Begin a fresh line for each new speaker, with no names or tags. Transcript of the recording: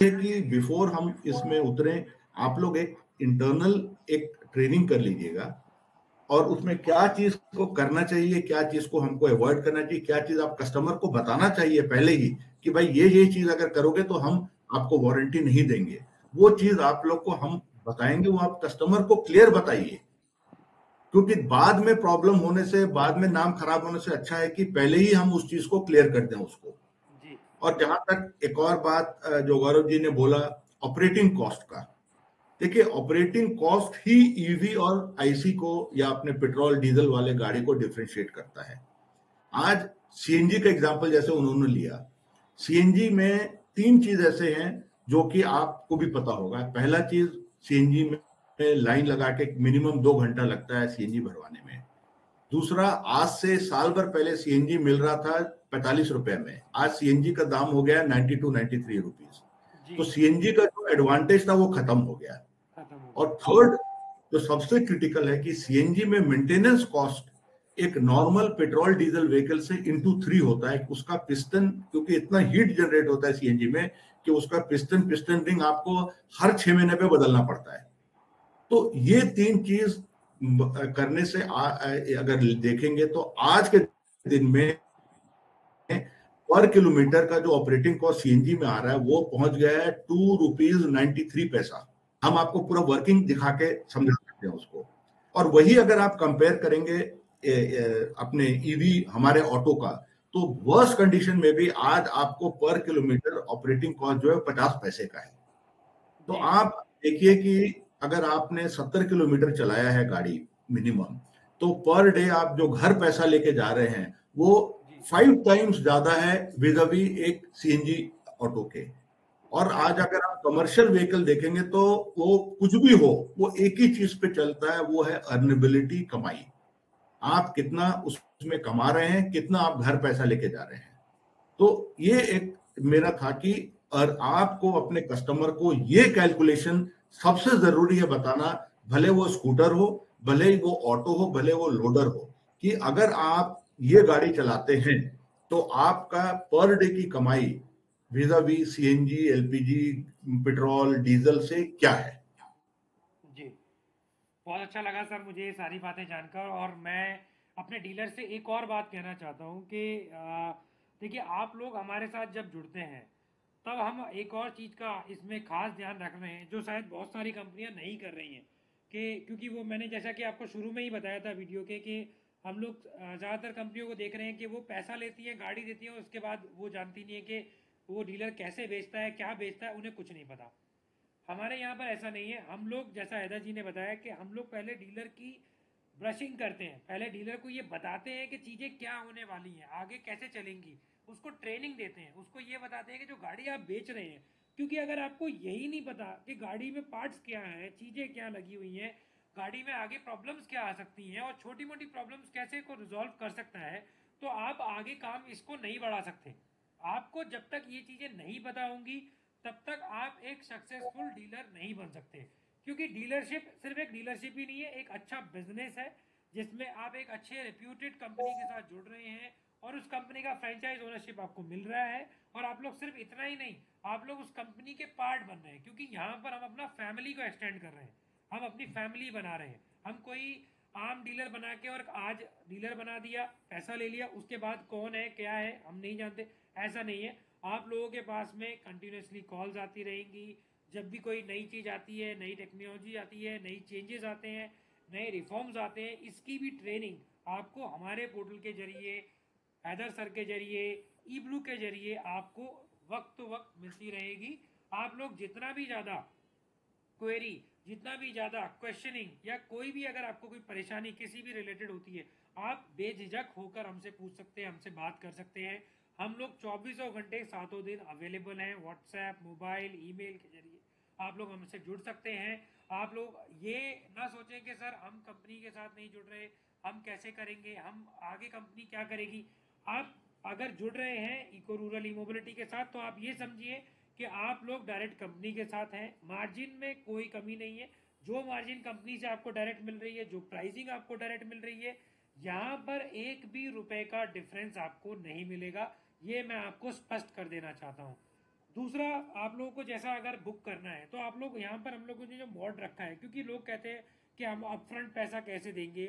है कि बिफोर हम इसमें उतरें, आप लोग एक इंटरनल एक ट्रेनिंग कर लीजिएगा, और उसमें क्या चीज को करना चाहिए, क्या चीज को हमको अवॉइड करना चाहिए, क्या चीज आप कस्टमर को बताना चाहिए पहले ही कि भाई ये चीज अगर करोगे तो हम आपको वारंटी नहीं देंगे। वो चीज आप लोग को हम बताएंगे, वो आप कस्टमर को क्लियर बताइए, क्योंकि बाद में प्रॉब्लम होने से, बाद में नाम खराब होने से अच्छा है कि पहले ही हम उस चीज को क्लियर कर दें उसको।
जी।
और जहां तक एक और बात जो गौरव जी ने बोला, ऑपरेटिंग कॉस्ट का, देखिए ऑपरेटिंग कॉस्ट ही ईवी और आईसी को या अपने पेट्रोल डीजल वाले गाड़ी को डिफरेंशिएट करता है। आज सीएनजी का एग्जांपल जैसे उन्होंने लिया, सीएनजी में तीन चीज ऐसे हैं जो कि आपको भी पता होगा। पहला चीज, सीएनजी में लाइन लगा के मिनिमम 2 घंटा लगता है सीएनजी भरवाने में। दूसरा, आज से साल भर पहले सीएनजी मिल रहा था 45 रुपए में, आज सीएनजी का दाम हो गया 92-93 रुपीज।
जी।
तो सीएनजी का जो एडवांटेज था वो खत्म हो गया।
खत्म हो
और
गया।
थर्ड, जो सबसे क्रिटिकल है कि सीएनजी में मेंटेनेंस कॉस्ट एक नॉर्मल पेट्रोल डीजल व्हीकल से इंटू 3 होता है। उसका पिस्टन, क्योंकि इतना हीट जनरेट होता है सीएनजी में कि उसका पिस्टन पिस्टन रिंग आपको हर 6 महीने पे बदलना पड़ता है। तो ये तीन चीज करने से अगर देखेंगे तो आज के दिन में पर किलोमीटर का जो ऑपरेटिंग कॉस्ट सीएनजी में आ रहा है वो पहुंच गया है ₹2.93। हम आपको पूरा वर्किंग दिखा के समझा सकते हैं उसको। और वही अगर आप कंपेयर करेंगे अपने ईवी हमारे ऑटो का, तो वर्स्ट कंडीशन में भी आज आपको पर किलोमीटर ऑपरेटिंग कॉस्ट जो है 50 पैसे का है। तो
जी।
आप देखिए कि अगर आपने 70 किलोमीटर चलाया है गाड़ी मिनिमम, तो पर डे आप जो घर पैसा लेके जा रहे हैं वो
जी।
5 टाइम्स ज्यादा है विजावी एक सीएनजी ऑटो के। और
जी।
आज अगर आप कमर्शियल व्हीकल देखेंगे तो वो कुछ भी हो, वो एक ही चीज पे चलता है, वो है अर्नेबिलिटी, कमाई। आप कितना उसमें कमा रहे हैं, कितना आप घर पैसा लेके जा रहे हैं। तो ये एक मेरा था कि और आपको अपने कस्टमर को ये कैलकुलेशन सबसे जरूरी है बताना, भले वो स्कूटर हो, भले ही वो ऑटो हो, भले वो लोडर हो, कि अगर आप ये गाड़ी चलाते हैं तो आपका पर डे की कमाई वीजा वी सीएनजी, एलपीजी, पेट्रोल, डीजल से क्या है।
जी। बहुत अच्छा लगा सर मुझे ये सारी बातें जानकर। और मैं अपने डीलर से एक और बात कहना चाहता हूँ कि देखिए, आप लोग हमारे साथ जब जुड़ते हैं तब हम एक और चीज़ का इसमें खास ध्यान रख रहे हैं जो शायद बहुत सारी कंपनियां नहीं कर रही हैं। कि क्योंकि वो मैंने जैसा कि आपको शुरू में ही बताया था वीडियो के कि हम लोग ज़्यादातर कंपनियों को देख रहे हैं कि वो पैसा लेती हैं, गाड़ी देती हैं, उसके बाद वो जानती नहीं है कि वो डीलर कैसे बेचता है, क्या बेचता है, उन्हें कुछ नहीं पता। हमारे यहाँ पर ऐसा नहीं है। हम लोग, जैसा हैदर जी ने बताया, कि हम लोग पहले डीलर की ब्रशिंग करते हैं, पहले डीलर को ये बताते हैं कि चीज़ें क्या होने वाली हैं, आगे कैसे चलेंगी, उसको ट्रेनिंग देते हैं, उसको ये बताते हैं कि जो गाड़ी आप बेच रहे हैं, क्योंकि अगर आपको यही नहीं पता कि गाड़ी में पार्ट्स क्या हैं, चीज़ें क्या लगी हुई हैं, गाड़ी में आगे प्रॉब्लम्स क्या आ सकती हैं और छोटी मोटी प्रॉब्लम्स कैसे को रिजॉल्व कर सकता है, तो आप आगे काम इसको नहीं बढ़ा सकते। आपको जब तक ये चीज़ें नहीं पता होंगी तब तक आप एक सक्सेसफुल डीलर नहीं बन सकते। क्योंकि डीलरशिप सिर्फ एक डीलरशिप ही नहीं है, एक अच्छा बिजनेस है जिसमें आप एक अच्छे रेप्यूटेड कंपनी के साथ जुड़ रहे हैं और उस कंपनी का फ्रेंचाइज ओनरशिप आपको मिल रहा है। और आप लोग सिर्फ इतना ही नहीं, आप लोग उस कंपनी के पार्ट बन रहे हैं, क्योंकि यहाँ पर हम अपना फैमिली को एक्सटेंड कर रहे हैं, हम अपनी फैमिली बना रहे हैं। हम कोई आम डीलर बना के और आज डीलर बना दिया, पैसा ले लिया, उसके बाद कौन है क्या है हम नहीं जानते, ऐसा नहीं है। आप लोगों के पास में कंटिन्यूसली कॉल्स आती रहेंगी। जब भी कोई नई चीज़ आती है, नई टेक्नोलॉजी आती है, नई चेंजेस आते हैं, नए रिफॉर्म्स आते हैं, इसकी भी ट्रेनिंग आपको हमारे पोर्टल के जरिए, हैदर सर के जरिए, ई ब्लू के जरिए आपको वक्त वक्त मिलती रहेगी। आप लोग जितना भी ज़्यादा क्वेरी, जितना भी ज़्यादा क्वेश्चनिंग या कोई भी अगर आपको कोई परेशानी किसी भी रिलेटेड होती है, आप बेझिझक होकर हमसे पूछ सकते हैं, हमसे बात कर सकते हैं। हम लोग चौबीसों घंटे सातों दिन अवेलेबल हैं, व्हाट्सएप, मोबाइल, ईमेल के जरिए आप लोग हमसे जुड़ सकते हैं। आप लोग ये ना सोचें कि सर हम कंपनी के साथ नहीं जुड़ रहे, हम कैसे करेंगे, हम आगे कंपनी क्या करेगी। आप अगर जुड़ रहे हैं इको रूरल ई मोबिलिटी के साथ तो आप ये समझिए कि आप लोग डायरेक्ट कंपनी के साथ हैं, मार्जिन में कोई कमी नहीं है। जो मार्जिन कंपनी से आपको डायरेक्ट मिल रही है, जो प्राइसिंग आपको डायरेक्ट मिल रही है, यहाँ पर एक भी रुपए का डिफरेंस आपको नहीं मिलेगा। ये मैं आपको स्पष्ट कर देना चाहता हूँ। दूसरा, आप लोगों को जैसा अगर बुक करना है तो आप लोग यहाँ पर हम लोगों ने जो मोड रखा है, क्योंकि लोग कहते हैं कि हम अपफ्रंट पैसा कैसे देंगे